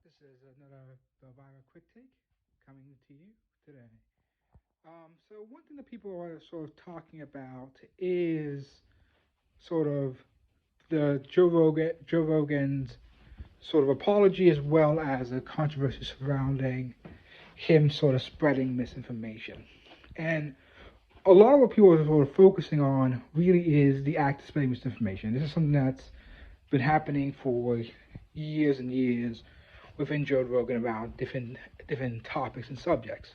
This is another Viral Quick Take coming to you today. So one thing that people are sort of talking about is sort of the Joe Rogan's sort of apology as well as the controversy surrounding him sort of spreading misinformation. And a lot of what people are sort of focusing on really is the act of spreading misinformation. This is something that's been happening for years and years within Joe Rogan about different topics and subjects.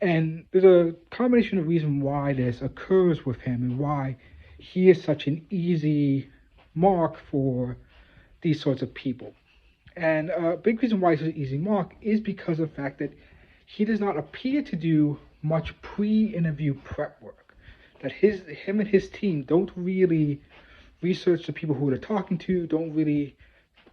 And there's a combination of reasons why this occurs with him and why he is such an easy mark for these sorts of people. And a big reason why he's an easy mark is because of the fact that he does not appear to do much pre-interview prep work. That him and his team don't really research the people who they're talking to, don't really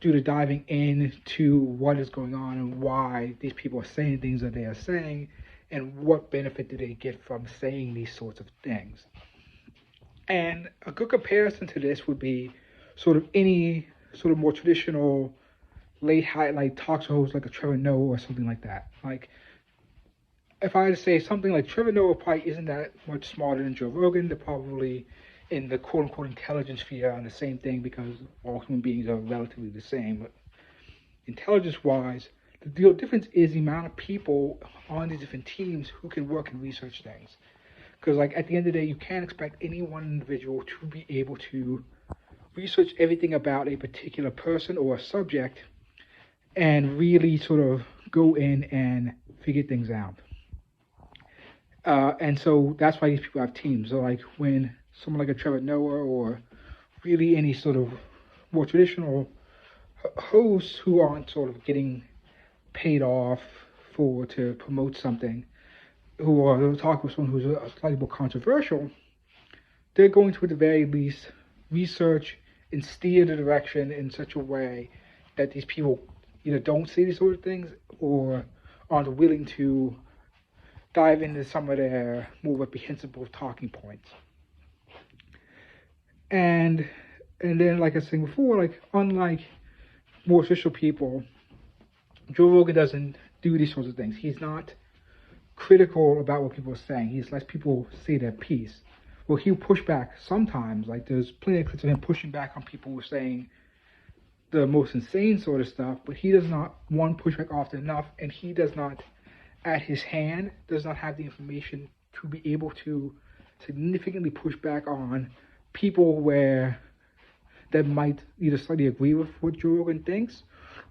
do the diving into what is going on and why these people are saying things that they are saying and what benefit do they get from saying these sorts of things. And a good comparison to this would be sort of any sort of more traditional late highlight talk show host like a Trevor Noah or something like that. Like if I had to say something like Trevor Noah probably isn't that much smarter than Joe Rogan, they're probably in the quote unquote intelligence sphere on the same thing because all human beings are relatively the same. But intelligence wise, the real difference is the amount of people on these different teams who can work and research things. Because like at the end of the day, you can't expect any one individual to be able to research everything about a particular person or a subject and really sort of go in and figure things out. And so that's why these people have teams. So like when someone like a Trevor Noah or really any sort of more traditional hosts who aren't sort of getting paid off for to promote something, who are talking with someone who's slightly more controversial, they're going to at the very least research and steer the direction in such a way that these people either don't say these sort of things or aren't willing to dive into some of their more reprehensible talking points. And and then like I was saying before, like unlike more official people, Joe Rogan doesn't do these sorts of things. He's not critical about what people are saying. He lets people say their piece. Well, he'll push back sometimes. Like there's plenty of clips of him pushing back on people who are saying the most insane sort of stuff, but he does not one push back often enough, and he does not at his hand does not have the information to be able to significantly push back on people where that might either slightly agree with what Joe Rogan thinks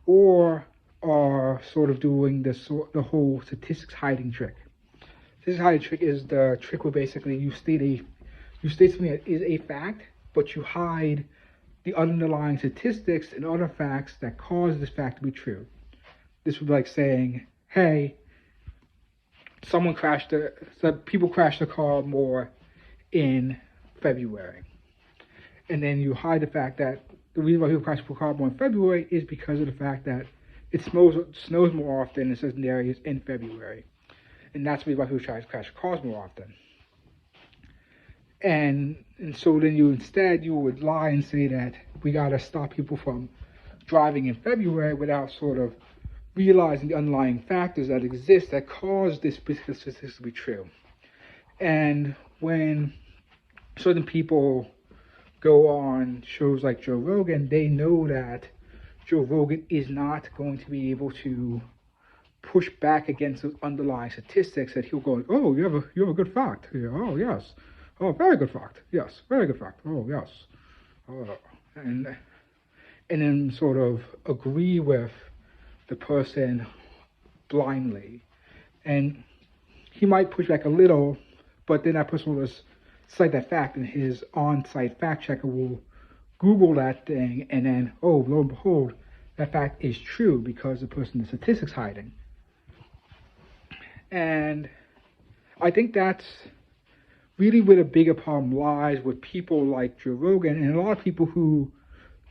or are sort of doing the whole statistics hiding trick. Statistics hiding trick is the trick where basically you state something that is a fact, but you hide the underlying statistics and other facts that cause this fact to be true. This would be like saying, hey, people crashed their car more in February. And then you hide the fact that the reason why people crash their car more in February is because of the fact that it snows more often in certain areas in February. And that's the reason why people try to crash cars more often. And so then you would lie and say that we gotta stop people from driving in February without sort of realizing the underlying factors that exist that cause this particular statistic to be true. And when certain people go on shows like Joe Rogan, they know that Joe Rogan is not going to be able to push back against those underlying statistics. That he'll go, oh, you have a good fact. Yeah, oh yes, oh very good fact. Yes, very good fact. Oh yes, oh, and and then sort of agree with the person blindly. And he might push back a little, but then that person will just cite that fact, and his on-site fact checker will Google that thing, and then, oh, lo and behold, that fact is true because the person the statistics hiding. And I think that's really where the bigger problem lies with people like Joe Rogan and a lot of people who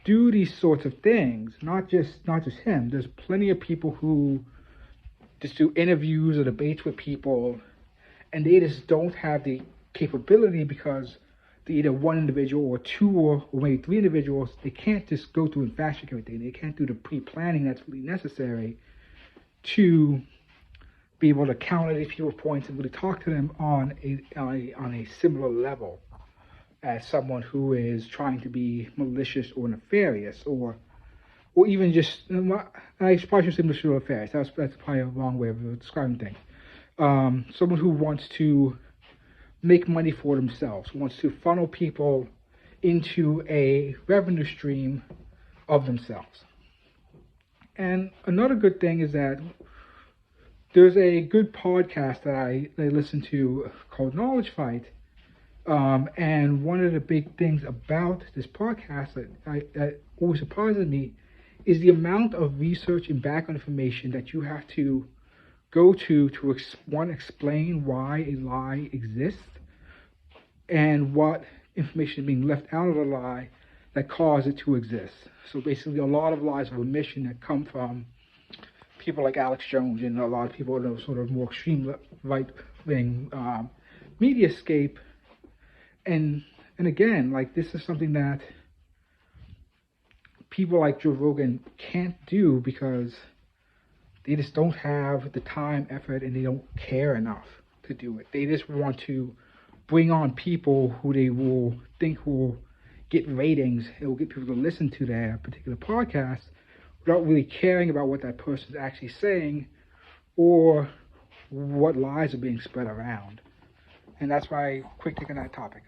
do these sorts of things. Not just him. There's plenty of people who just do interviews or debates with people, and they just don't have the capability because either one individual or two or maybe three individuals, they can't just go through and fact check everything. They can't do the pre-planning that's really necessary to be able to counter these people's points and really talk to them on a similar level as someone who is trying to be malicious or nefarious, or even just, I probably should say malicious or nefarious. That's probably a wrong way of describing things. Someone who wants to make money for themselves, wants to funnel people into a revenue stream of themselves. And another good thing is that there's a good podcast that I listen to called Knowledge Fight. And one of the big things about this podcast that always surprises me is the amount of research and background information that you have to go to explain why a lie exists and what information is being left out of the lie that caused it to exist. So basically a lot of lies of omission that come from people like Alex Jones and a lot of people in the sort of more extreme right-wing mediascape. And again, like, this is something that people like Joe Rogan can't do because they just don't have the time, effort, and they don't care enough to do it. They just want to bring on people who they will think will get ratings, it will get people to listen to their particular podcast without really caring about what that person is actually saying or what lies are being spread around. And that's my quick take on that topic.